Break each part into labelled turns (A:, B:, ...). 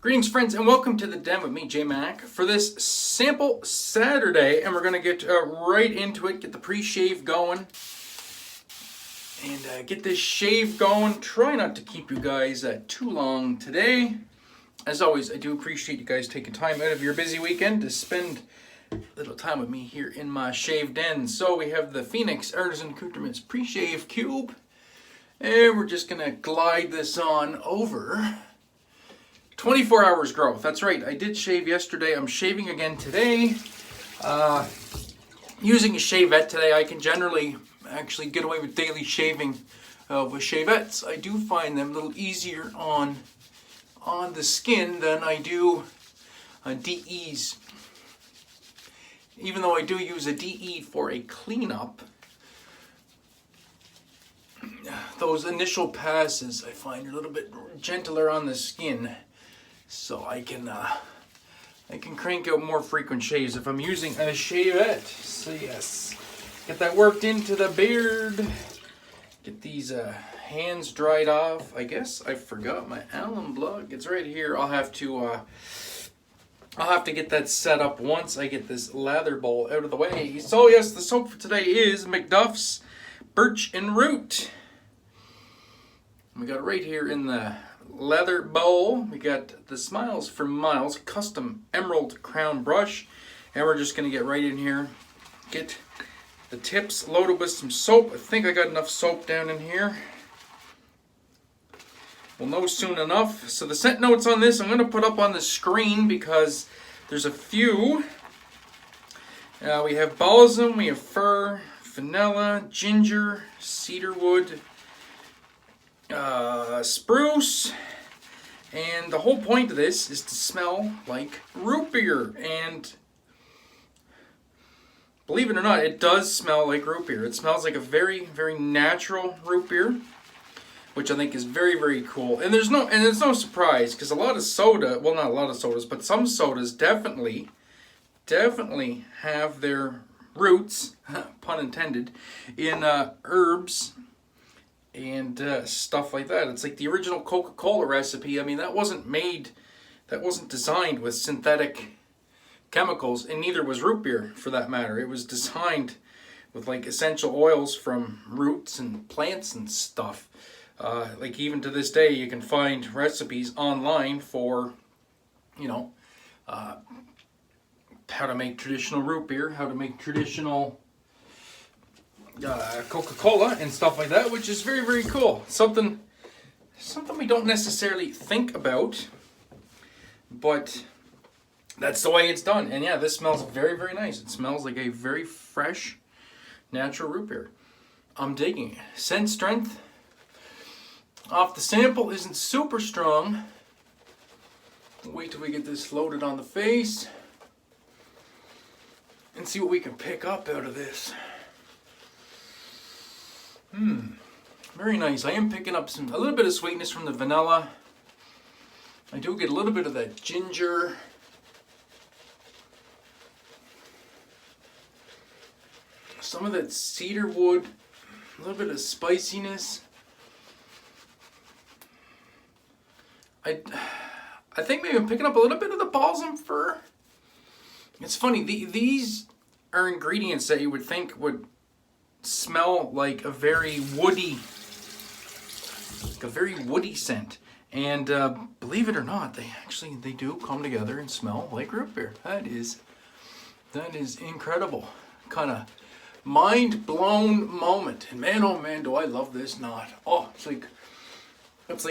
A: Greetings friends and welcome to the Den with me, J-Mac, for this sample Saturday, and we're going to get right into it, get the pre-shave going, and get this shave going. Try not to keep you guys too long today. As always, I do appreciate you guys taking time out of your busy weekend to spend a little time with me here in my shave den. So we have the Phoenix Artisan Accoutrements pre-shave cube, and we're just going to glide this on over 24 hours growth. That's right, I did shave yesterday. I'm shaving again today. Using a shavette today, I can generally actually get away with daily shaving with shavettes. I do find them a little easier on the skin than I do DEs. Even though I do use a DE for a cleanup, those initial passes I find are a little bit gentler on the skin. So I can crank out more frequent shaves if I'm using a shavette. So yes, get that worked into the beard. Get these hands dried off. I guess I forgot my alum plug. It's right here. I'll have to get that set up once I get this lather bowl out of the way. So yes, the soap for today is MacDuffs Birch+Root. We got it right here in the leather bowl. We got the Smiles for Miles custom emerald crown brush, and we're just going to get right in here, get the tips loaded with some soap. I think I got enough soap down in here. We'll know soon enough. So the scent notes on this I'm going to put up on the screen because there's a few. We have balsam, we have fir, vanilla, ginger, cedarwood, spruce, and the whole point of this is to smell like root beer. And believe it or not, it does smell like root beer. It smells like a very, very natural root beer, which I think is very, very cool. And it's no surprise because a lot of soda, well, not a lot of sodas, but some sodas definitely have their roots, pun intended, in herbs and stuff like that. It's like the original Coca-Cola recipe. I mean, that wasn't designed with synthetic chemicals, and neither was root beer for that matter. It was designed with like essential oils from roots and plants and stuff. Like even to this day, you can find recipes online for, you know, how to make traditional root beer, how to make traditional Coca-Cola and stuff like that, which is very, very cool. Something we don't necessarily think about, but that's the way it's done. And yeah, this smells very, very nice. It smells like a very fresh, natural root beer. I'm digging it. Scent strength off the sample isn't super strong. Wait till we get this loaded on the face and see what we can pick up out of this. Very nice. I am picking up a little bit of sweetness from the vanilla. I do get a little bit of that ginger. Some of that cedarwood. A little bit of spiciness. I think maybe I'm picking up a little bit of the balsam fir. It's funny. These are ingredients that you would think would smell like a very woody scent, and believe it or not, they do come together and smell like root beer. That is incredible. Kind of mind blown moment, and man, oh man, do I love this knot. Oh, it's like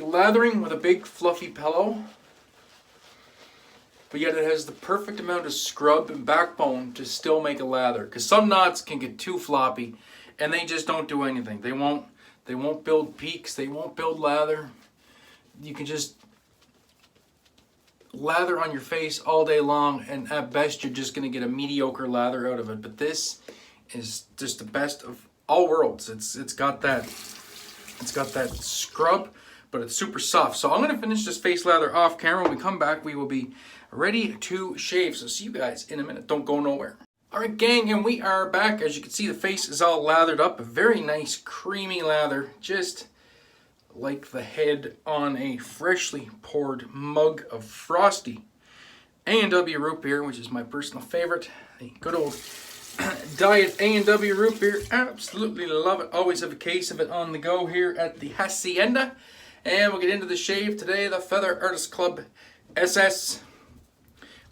A: lathering with a big fluffy pillow, but yet it has the perfect amount of scrub and backbone to still make a lather, because some knots can get too floppy and they just don't do anything. They won't build peaks, they won't build lather. You can just lather on your face all day long, and at best you're just going to get a mediocre lather out of it. But this is just the best of all worlds. It's got that scrub, but it's super soft. So I'm going to finish this face lather off camera. When we come back, we will be ready to shave. So see you guys in a minute. Don't go nowhere. Alright gang, and we are back. As you can see, the face is all lathered up. A very nice creamy lather. Just like the head on a freshly poured mug of frosty A&W root beer, which is my personal favorite. The good old diet A&W root beer. Absolutely love it. Always have a case of it on the go here at the Hacienda. And we'll get into the shave today. The Feather Artist Club SS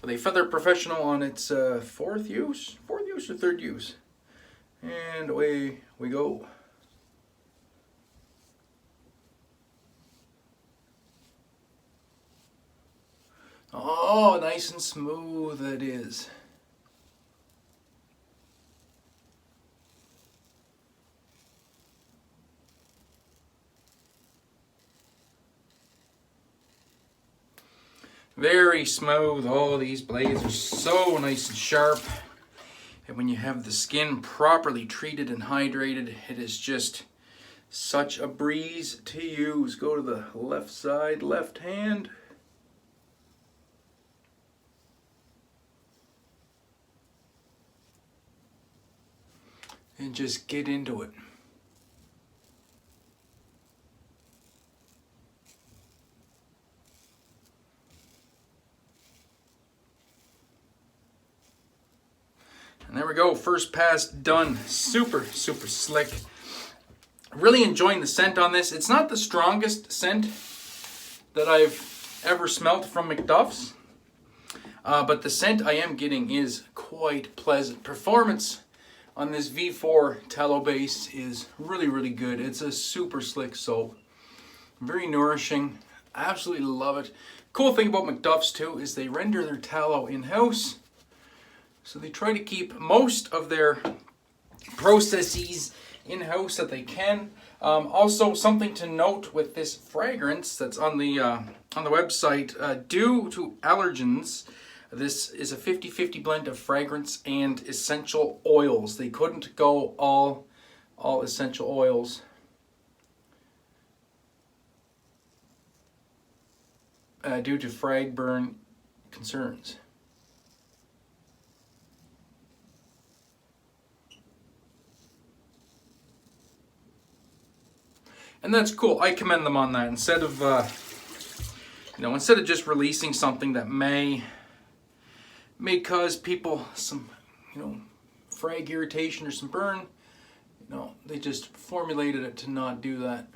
A: with a Feather Professional on its fourth use or third use. And away we go. Oh, nice and smooth it is. Very smooth. Oh, these blades are so nice and sharp. And when you have the skin properly treated and hydrated, it is just such a breeze to use. Go to the left side, left hand. And just get into it. And there we go, first pass done. Super slick. Really enjoying the scent on this. It's not the strongest scent that I've ever smelt from MacDuffs, but the scent I am getting is quite pleasant. Performance on this V4 tallow base is really good. It's a super slick soap. Very nourishing. Absolutely love it. Cool thing about MacDuffs too is they render their tallow in-house. So they try to keep most of their processes in-house that they can. Also, something to note with this fragrance that's on the website, due to allergens, this is a 50-50 blend of fragrance and essential oils. They couldn't go all essential oils. Due to frag burn concerns. And that's cool. I commend them on that. Instead of just releasing something that may cause people some, frag irritation or some burn, they just formulated it to not do that.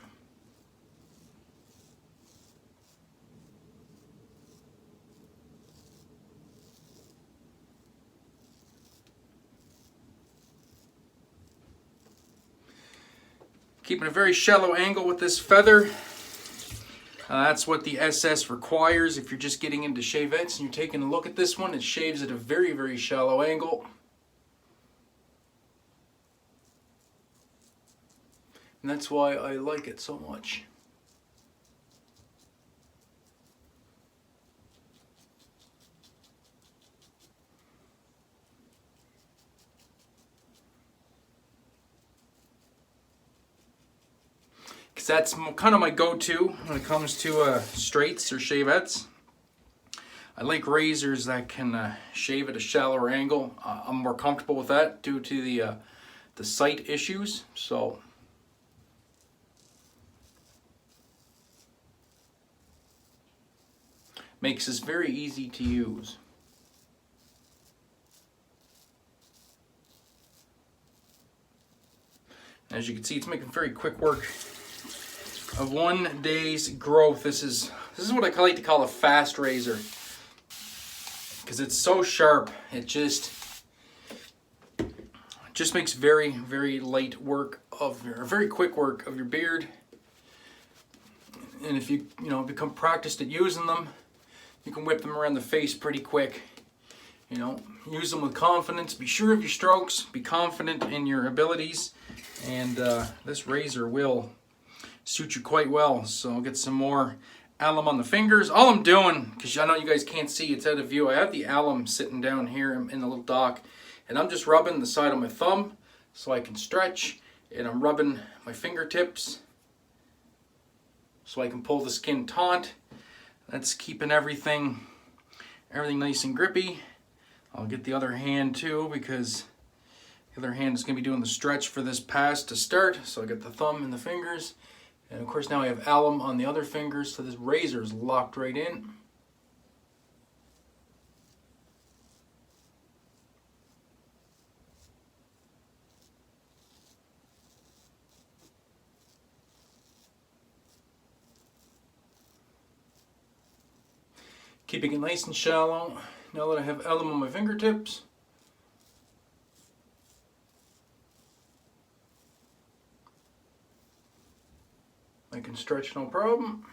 A: Keeping a very shallow angle with this feather. That's what the SS requires. If you're just getting into shavettes and you're taking a look at this one, it shaves at a very shallow angle. And that's why I like it so much. Because that's kind of my go-to when it comes to straights or shavettes. I like razors that can shave at a shallower angle. I'm more comfortable with that due to the sight issues. So makes this very easy to use. As you can see, it's making very quick work of 1 day's growth. This is what I like to call a fast razor, because it's so sharp. It just makes very light work of very quick work of your beard. And if you become practiced at using them, you can whip them around the face pretty quick. Use them with confidence. Be sure of your strokes. Be confident in your abilities, and this razor will suit you quite well. So I'll get some more alum on the fingers. All I'm doing, because I know you guys can't see, it's out of view, I have the alum sitting down here in the little dock, and I'm just rubbing the side of my thumb so I can stretch, and I'm rubbing my fingertips so I can pull the skin taut. That's keeping everything nice and grippy. I'll get the other hand too, because the other hand is going to be doing the stretch for this pass to start. So I get the thumb and the fingers, And of course now I have alum on the other fingers, so this razor is locked right in. Keeping it nice and shallow. Now that I have alum on my fingertips, I can stretch no problem.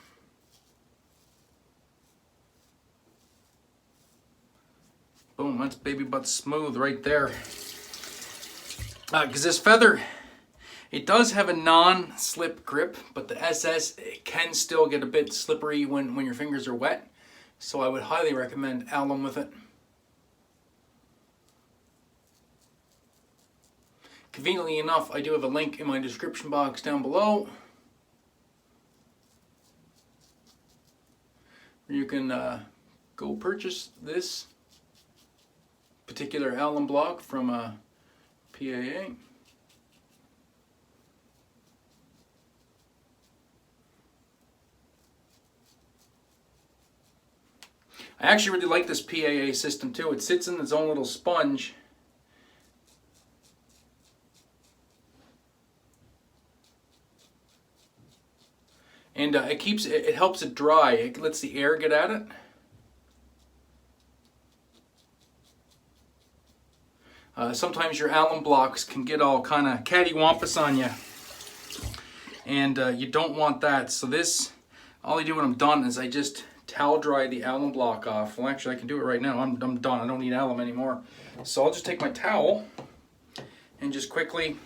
A: Boom, that's baby butt smooth right there. Because this feather, it does have a non-slip grip, but the SS it can still get a bit slippery when your fingers are wet. So I would highly recommend alum with it. Conveniently enough, I do have a link in my description box down below. You can go purchase this particular alum block from PAA. I actually really like this PAA system too. It sits in its own little sponge. And it helps it dry. It lets the air get at it. Sometimes your alum blocks can get all kind of cattywampus on you. And you don't want that. So this, all I do when I'm done is I just towel dry the alum block off. Well, actually I can do it right now. I'm done. I don't need alum anymore. So I'll just take my towel and just quickly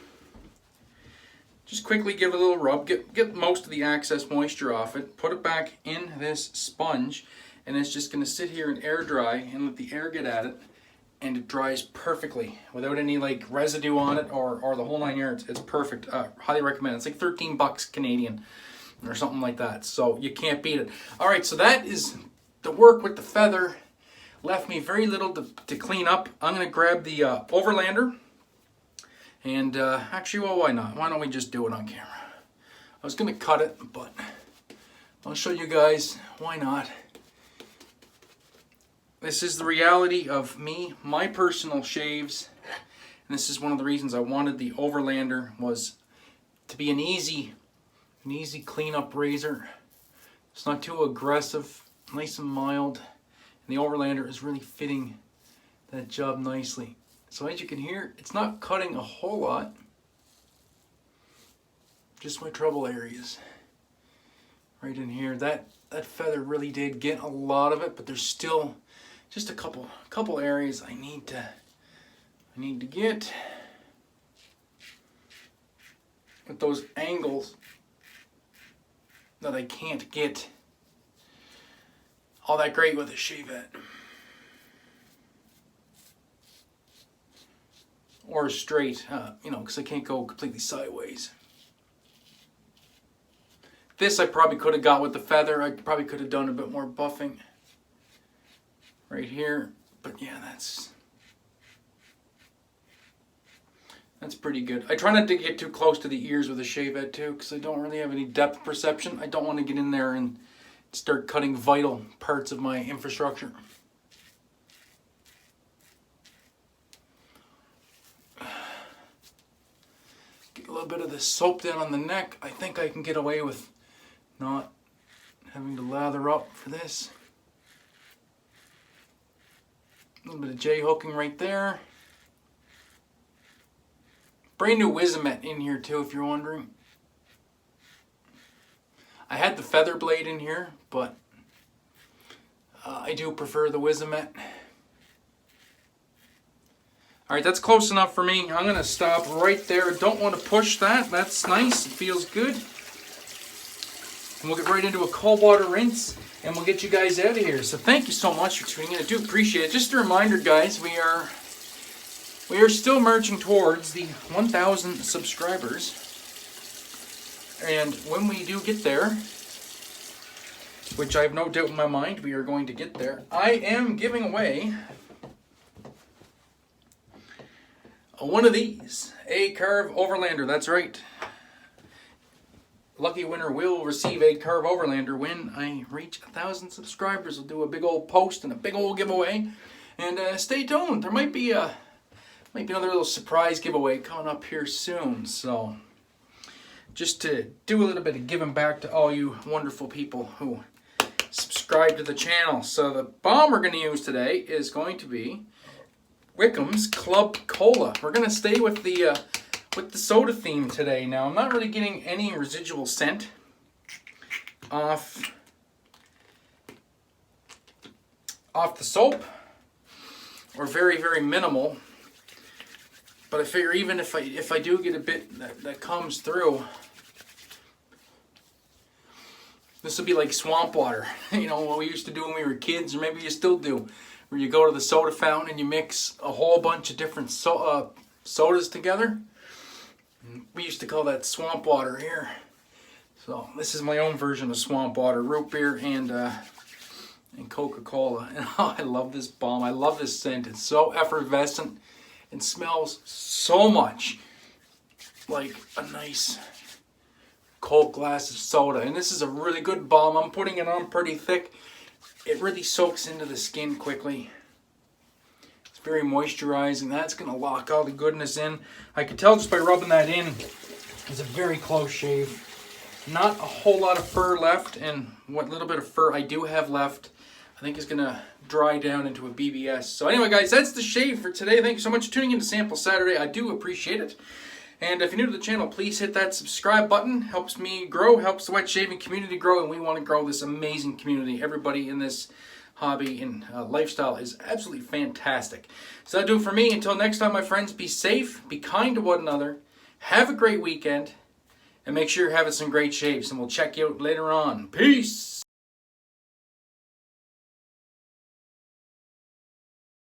A: give it a little rub, get most of the excess moisture off it, put it back in this sponge, and it's just going to sit here and air dry and let the air get at it, and it dries perfectly without any like residue on it or the whole 9 yards. It's perfect. Highly recommend it. It's like 13 bucks Canadian or something like that, so you can't beat it. Alright, so that is the work with the feather. Left me very little to clean up. I'm going to grab the overlander. And actually, well, why not? Why don't we just do it on camera? I was going to cut it, but I'll show you guys why not. This is the reality of me, my personal shaves. And this is one of the reasons I wanted the overlander, was to be an easy cleanup razor. It's not too aggressive, nice and mild. And the overlander is really fitting that job nicely. So as you can hear, it's not cutting a whole lot. Just my trouble areas. Right in here. That feather really did get a lot of it, but there's still just a couple areas I need to get. With those angles that I can't get all that great with a shavette. Or straight, you know, because I can't go completely sideways. This I probably could have got with the feather. I probably could have done a bit more buffing right here. But yeah, that's pretty good. I try not to get too close to the ears with a shavette too, because I don't really have any depth perception. I don't want to get in there and start cutting vital parts of my infrastructure. A little bit of this soap down on the neck. I think I can get away with not having to lather up for this. A little bit of J-hooking right there. Brand new Wizamet in here too, if you're wondering. I had the feather blade in here, but I do prefer the Wizamet. Alright, that's close enough for me. I'm going to stop right there. Don't want to push that. That's nice. It feels good. And we'll get right into a cold water rinse, and we'll get you guys out of here. So thank you so much for tuning in. I do appreciate it. Just a reminder, guys, we are still marching towards the 1,000 subscribers. And when we do get there, which I have no doubt in my mind we are going to get there, I am giving away one of these, a Carve Overlander. That's right. lucky winner will receive a Carve Overlander when I reach 1,000 subscribers. I'll do a big old post and a big old giveaway. And stay tuned. There might be another little surprise giveaway coming up here soon. So just to do a little bit of giving back to all you wonderful people who subscribe to the channel. So the bomb we're going to use today is going to be Wickham's Club Cola. We're going to stay with the soda theme today. Now, I'm not really getting any residual scent off the soap, or very, very minimal. But I figure even if I do get a bit that comes through, this will be like swamp water. You know, what we used to do when we were kids, or maybe you still do, where you go to the soda fountain and you mix a whole bunch of different sodas together. We used to call that swamp water here. So this is my own version of swamp water, root beer and Coca-Cola. And I love this bomb. I love this scent. It's so effervescent and smells so much like a nice cold glass of soda. And this is a really good bomb. I'm putting it on pretty thick. It really soaks into the skin quickly. It's very moisturizing. That's going to lock all the goodness in. I can tell just by rubbing that in, it's a very close shave. Not a whole lot of fur left, and what little bit of fur I do have left, I think is going to dry down into a BBS. So anyway, guys, that's the shave for today. Thank you so much for tuning in to Sample Saturday. I do appreciate it. And if you're new to the channel, please hit that subscribe button. Helps me grow, helps the wet shaving community grow, and we want to grow this amazing community. Everybody in this hobby and lifestyle is absolutely fantastic. So that'll do it for me. Until next time, my friends, be safe, be kind to one another, have a great weekend, and make sure you're having some great shaves, and we'll check you out later on. Peace!